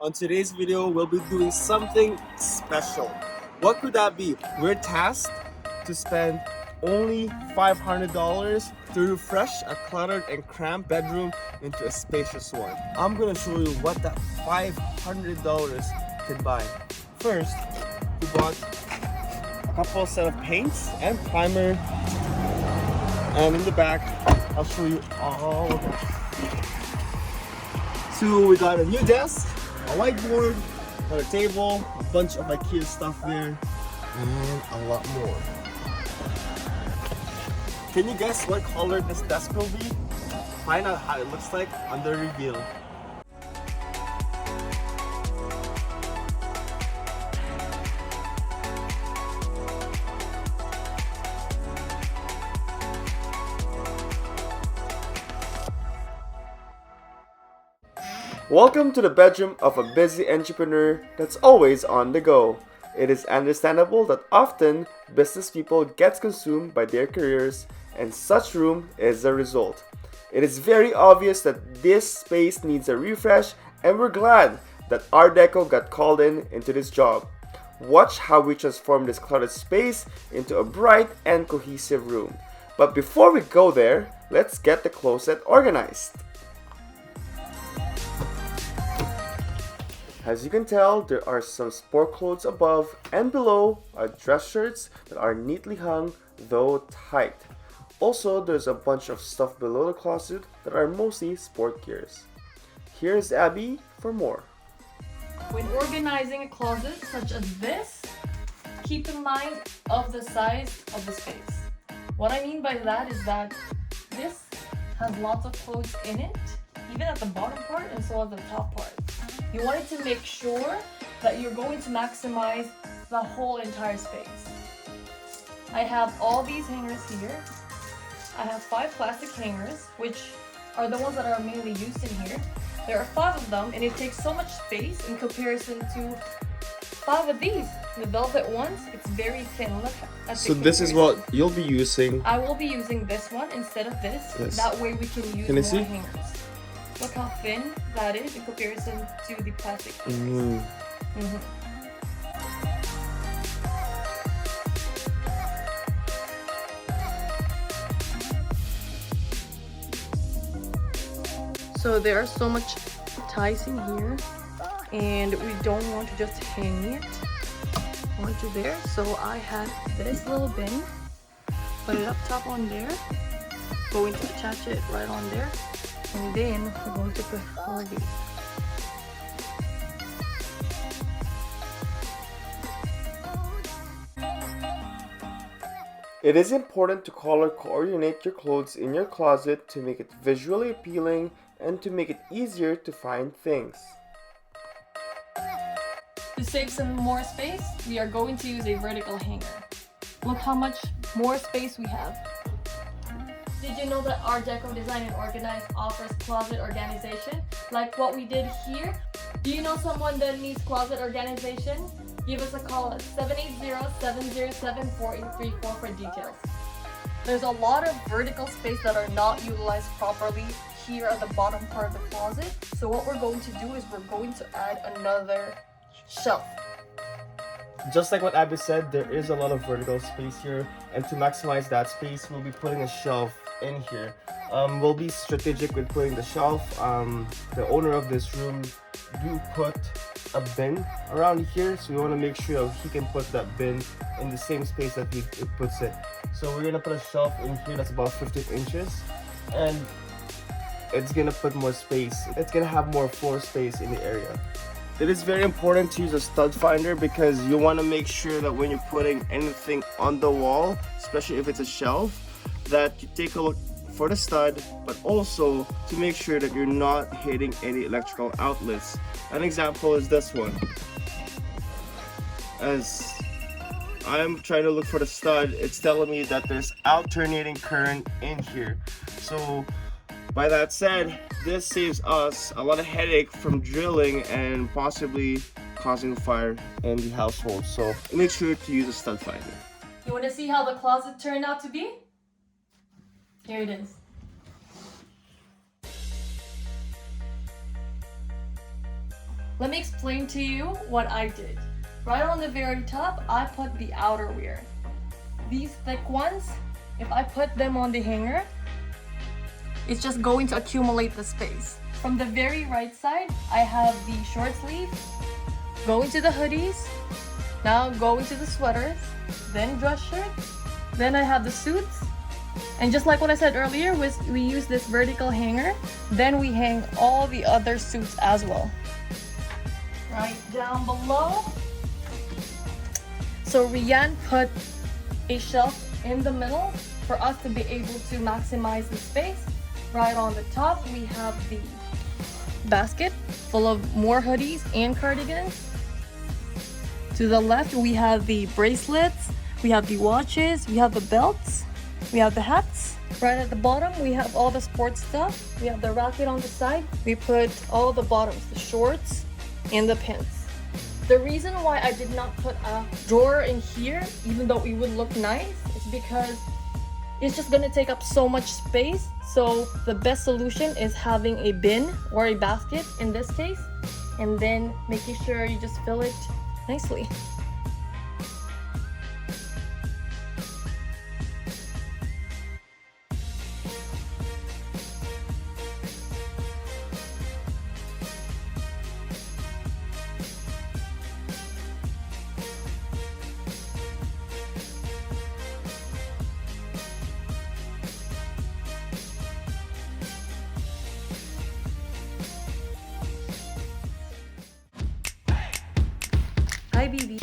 On today's video, we'll be doing something special. What could that be? We're tasked to spend only $500 to refresh a cluttered and cramped bedroom into a spacious one. I'm gonna show you what that $500 can buy. First, we bought a couple set of paints and primer, and in the back, I'll show you all of it. So we got a new desk, a whiteboard, got a table, a bunch of IKEA stuff there, and a lot more. Can you guess what color this desk will be? Find out how it looks like on the reveal. Welcome to the bedroom of a busy entrepreneur that's always on the go. It is understandable that often business people get consumed by their careers, and such room is the result. It is very obvious that this space needs a refresh, and we're glad that Art Deco got called into this job. Watch how we transform this cluttered space into a bright and cohesive room. But before we go there, let's get the closet organized. As you can tell, there are some sport clothes above, and below are dress shirts that are neatly hung, though tight. Also, there's a bunch of stuff below the closet that are mostly sport gears. Here's Abby for more. When organizing a closet such as this, keep in mind of the size of the space. What I mean by that is that this has lots of clothes in it, even at the bottom part and so at the top part. You wanted to make sure that you're going to maximize the whole entire space. I have all these hangers here. I have 5 plastic hangers, which are the ones that are mainly used in here. There are 5 of them, and it takes so much space in comparison to 5 of these. The velvet ones, it's very thin. Look at So the this is what you'll be using. I will be using this one instead of this. Yes. That way we can use Can I more see? hangers. Look how thin that is in comparison to the plastic hangers. So there are so much ties in here, and we don't want to just hang it onto there. So I have this little bin, put it up top on there, going to attach it right on there, and then we're going to put all of these. It is important to color coordinate your clothes in your closet to make it visually appealing and to make it easier to find things. To save some more space, we are going to use a vertical hanger. Look how much more space we have. Did you know that Art Deco Design and Organize offers closet organization like what we did here? Do you know someone that needs closet organization? Give us a call at 780-707-4834 for details. There's a lot of vertical space that are not utilized properly here at the bottom part of the closet. So what we're going to do is we're going to add another shelf. Just like what Abby said, there is a lot of vertical space here, and to maximize that space, we'll be putting a shelf in here. We'll be strategic with putting the shelf. The owner of this room do put a bin around here, so we want to make sure he can put that bin in the same space that he puts it. So we're gonna put a shelf in here that's about 15 inches, and it's gonna put more space. It's gonna have more floor space in the area. It is very important to use a stud finder because you want to make sure that when you're putting anything on the wall, especially if it's a shelf, that you take a look for the stud, but also to make sure that you're not hitting any electrical outlets. An example is this one. As I'm trying to look for the stud, it's telling me that there's alternating current in here. So by that said, this saves us a lot of headache from drilling and possibly causing fire in the household. So make sure to use a stud finder. You want to see how the closet turned out to be? Here it is. Let me explain to you what I did. Right on the very top, I put the outerwear. These thick ones, if I put them on the hanger, it's just going to accumulate the space. From the very right side, I have the short sleeve, going to the hoodies, now going to the sweaters, then dress shirts, then I have the suits, and just like what I said earlier, we use this vertical hanger, then we hang all the other suits as well. Right down below. So Rian put a shelf in the middle for us to be able to maximize the space. Right on the top, we have the basket full of more hoodies and cardigans. To the left, we have the bracelets, we have the watches, we have the belts, we have the hats. Right at the bottom, we have all the sports stuff. We have the racket on the side. We put all the bottoms, the shorts and the pants. The reason why I did not put a drawer in here, even though it would look nice, is because it's just gonna take up so much space. So the best solution is having a bin or a basket in this case, and then making sure you just fill it nicely. Hi, BB.